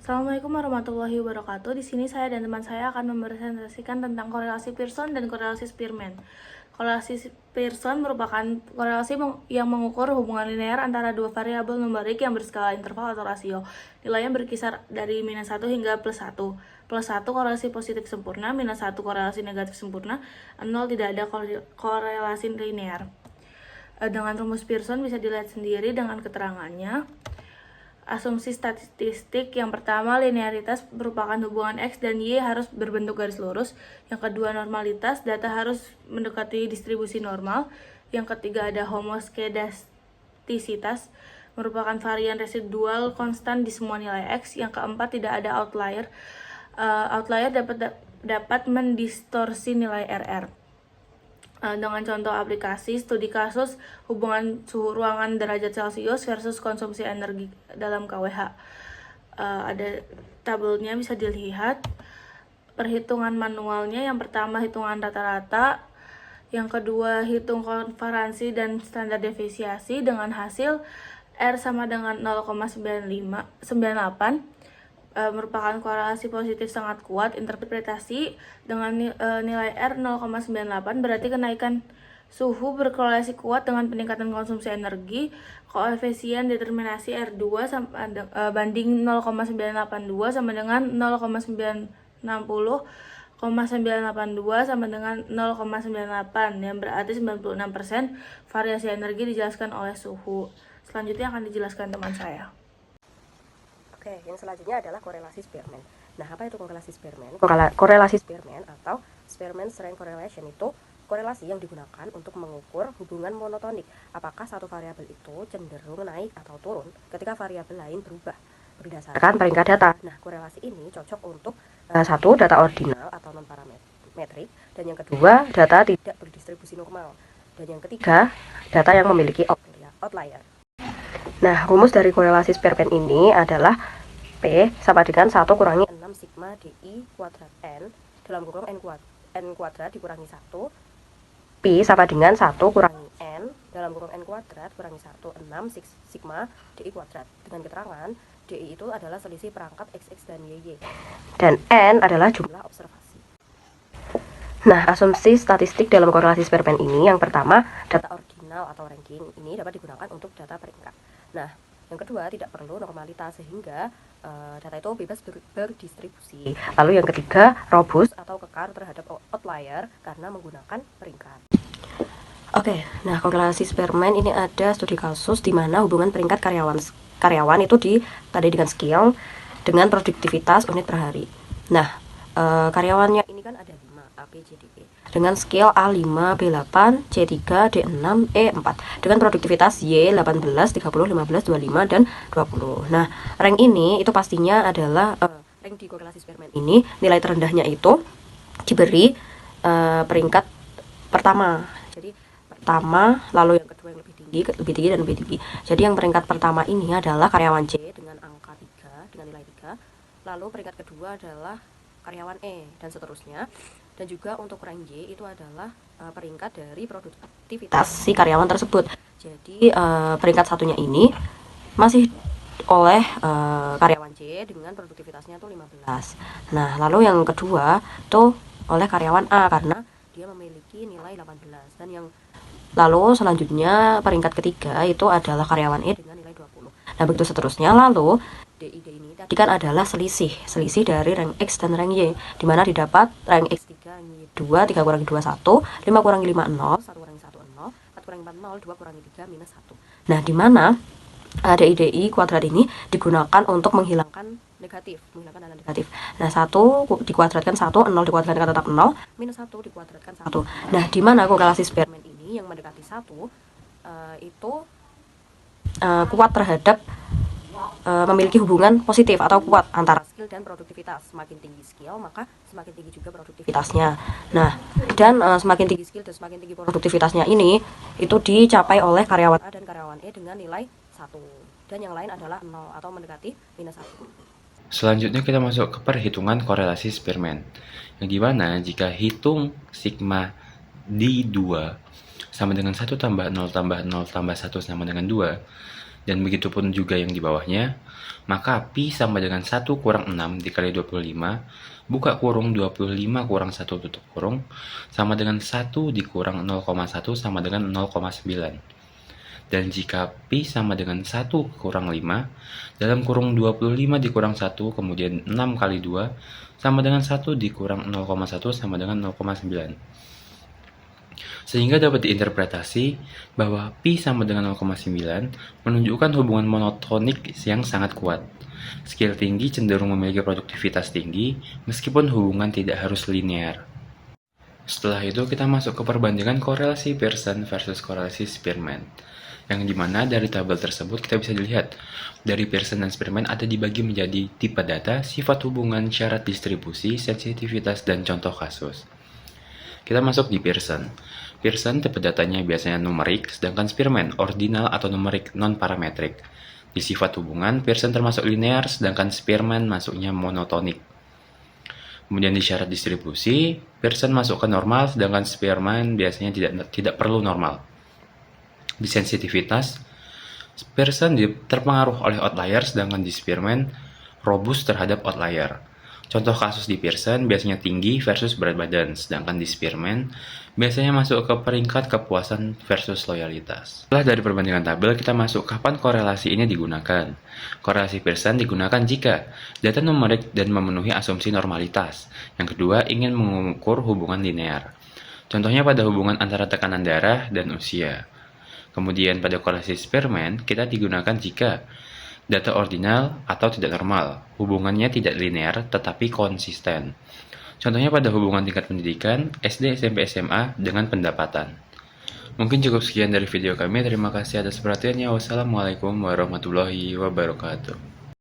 Assalamualaikum warahmatullahi wabarakatuh. Di sini saya dan teman saya akan mempresentasikan tentang korelasi Pearson dan korelasi Spearman. Korelasi Pearson merupakan korelasi yang mengukur hubungan linear antara dua variabel numerik yang berskala interval atau rasio. Nilainya berkisar dari -1 hingga +1. +1 korelasi positif sempurna, -1 korelasi negatif sempurna, 0 tidak ada korelasi linear. Dengan rumus Pearson bisa dilihat sendiri dengan keterangannya. Asumsi statistik yang pertama, linearitas merupakan hubungan X dan Y harus berbentuk garis lurus. Yang kedua, normalitas, data harus mendekati distribusi normal. Yang ketiga, ada homoskedastisitas, merupakan varian residual konstan di semua nilai X. Yang keempat, tidak ada outlier. Outlier dapat mendistorsi nilai RR. Dengan contoh aplikasi studi kasus hubungan suhu ruangan derajat Celcius versus konsumsi energi dalam kWh. Ada tabelnya bisa dilihat. Perhitungan manualnya, yang pertama hitungan rata-rata, yang kedua hitung konferensi dan standar defisiasi dengan hasil R sama dengan 0,98, merupakan korelasi positif sangat kuat. Interpretasi dengan nilai R 0,98 berarti kenaikan suhu berkorelasi kuat dengan peningkatan konsumsi energi. Koefisien determinasi R2 banding 0,982 sama dengan 0,960, 982 sama dengan 0,98, yang berarti 96% variasi energi dijelaskan oleh suhu. Selanjutnya akan dijelaskan teman saya. Oke, yang selanjutnya adalah korelasi Spearman. Nah, apa itu korelasi Spearman? Korelasi Spearman atau Spearman Strength Correlation itu korelasi yang digunakan untuk mengukur hubungan monotonik. Apakah satu variabel itu cenderung naik atau turun ketika variabel lain berubah berdasarkan peringkat data. Nah, korelasi ini cocok untuk satu, data ordinal atau non parametrik, dan yang kedua, data tidak berdistribusi normal, dan yang ketiga, data yang memiliki outlier. Nah, rumus dari korelasi Spearman ini adalah P sama dengan 1 kurangi 6 sigma DI kuadrat N dalam kurung N kuadrat dikurangi 1. Pi sama dengan 1 kurangi N dalam kurung N kuadrat kurangi 1, 6 sigma DI kuadrat. Dengan keterangan, DI itu adalah selisih perangkat XX dan YY. Dan N adalah jumlah observasi. Nah, asumsi statistik dalam korelasi Spearman ini, yang pertama, data ordinal atau ranking ini dapat digunakan untuk data peringkat. Nah, yang kedua, tidak perlu normalitas sehingga data itu bebas berdistribusi. Lalu yang ketiga, robust atau kekar terhadap outlier karena menggunakan peringkat. Oke, nah korelasi Spearman ini ada studi kasus di mana hubungan peringkat karyawan itu tadi dengan skill dengan produktivitas unit per hari. Nah, karyawannya ini kan ada 5, A, B, C, D, E. Dengan skill A5, B8, C3, D6, E4 dengan produktivitas Y 18, 30, 15, 25, dan 20. Nah, rank ini itu pastinya adalah rank di korelasi Spearman ini nilai terendahnya itu diberi peringkat pertama. Jadi pertama, lalu yang kedua yang lebih tinggi dan lebih tinggi. Jadi yang peringkat pertama ini adalah karyawan C dengan angka 3, dengan nilai 3. Lalu peringkat kedua adalah karyawan E dan seterusnya. Dan juga untuk rank Y itu adalah peringkat dari produktivitas si karyawan tersebut. Jadi peringkat satunya ini masih oleh karyawan C dengan produktivitasnya tuh 15. Nah, lalu yang kedua tuh oleh karyawan A karena dia memiliki nilai 18. Dan yang lalu selanjutnya peringkat ketiga itu adalah karyawan E dengan nilai 20. Nah, begitu seterusnya. Lalu DID ini tadi kan adalah selisih dari rank X dan rank Y, di mana didapat rank X 3, Y 2, 3 kurangi 2, 1, 5 kurangi 5, 0, 1 kurangi 1, 0, 4 kurangi 4, 0, 2 kurangi 3, minus 1. Nah, di mana DI kuadrat ini digunakan untuk menghilangkan nilai negatif. Nah, 1 dikuadratkan 1, 0 dikuadratkan tetap 0, minus 1 dikuadratkan 1. Nah, di mana korelasi Spearman ini yang mendekati 1 itu kuat terhadap memiliki hubungan positif atau kuat antara skill dan produktivitas. Semakin tinggi skill, maka semakin tinggi juga produktivitasnya. Nah, dan semakin tinggi skill dan semakin tinggi produktivitasnya ini itu dicapai oleh karyawan A dan karyawan E dengan nilai 1. Dan yang lain adalah 0 atau mendekati minus 1. Selanjutnya kita masuk ke perhitungan korelasi Spearman. Yang gimana jika hitung sigma D2 sama dengan 1 tambah 0 tambah 0 tambah 1 sama dengan 2, dan begitupun juga yang di bawahnya, maka pi sama dengan 1 kurang 6 dikali 25, buka kurung 25 kurang 1 tutup kurung, sama dengan 1 dikurang 0,1 sama dengan 0,9. Dan jika pi sama dengan 1 kurang 5, dalam kurung 25 dikurang 1, kemudian 6 kali 2, sama dengan 1 dikurang 0,1 sama dengan 0,9. Sehingga dapat diinterpretasi bahwa pi sama dengan 0,9 menunjukkan hubungan monotonik yang sangat kuat. Skill tinggi cenderung memiliki produktivitas tinggi, meskipun hubungan tidak harus linear. Setelah itu kita masuk ke perbandingan korelasi Pearson versus korelasi Spearman, yang dimana dari tabel tersebut kita bisa dilihat dari Pearson dan Spearman ada dibagi menjadi tipe data, sifat hubungan, syarat distribusi, sensitivitas, dan contoh kasus. Kita masuk di Pearson. Pearson tipe datanya biasanya numerik, sedangkan Spearman ordinal atau numerik non-parametrik. Di sifat hubungan, Pearson termasuk linear, sedangkan Spearman masuknya monotonik. Kemudian di syarat distribusi, Pearson masuk ke normal, sedangkan Spearman biasanya tidak perlu normal. Di sensitivitas, Pearson terpengaruh oleh outlier, sedangkan di Spearman robust terhadap outlier. Contoh kasus di Pearson biasanya tinggi versus berat badan, sedangkan di Spearman biasanya masuk ke peringkat kepuasan versus loyalitas. Setelah dari perbandingan tabel, kita masuk kapan korelasi ini digunakan. Korelasi Pearson digunakan jika data numerik dan memenuhi asumsi normalitas. Yang kedua, ingin mengukur hubungan linear. Contohnya pada hubungan antara tekanan darah dan usia. Kemudian pada korelasi Spearman, kita digunakan jika data ordinal atau tidak normal, hubungannya tidak linear tetapi konsisten. Contohnya pada hubungan tingkat pendidikan, SD, SMP, SMA dengan pendapatan. Mungkin cukup sekian dari video kami, terima kasih atas perhatiannya. Wassalamualaikum warahmatullahi wabarakatuh.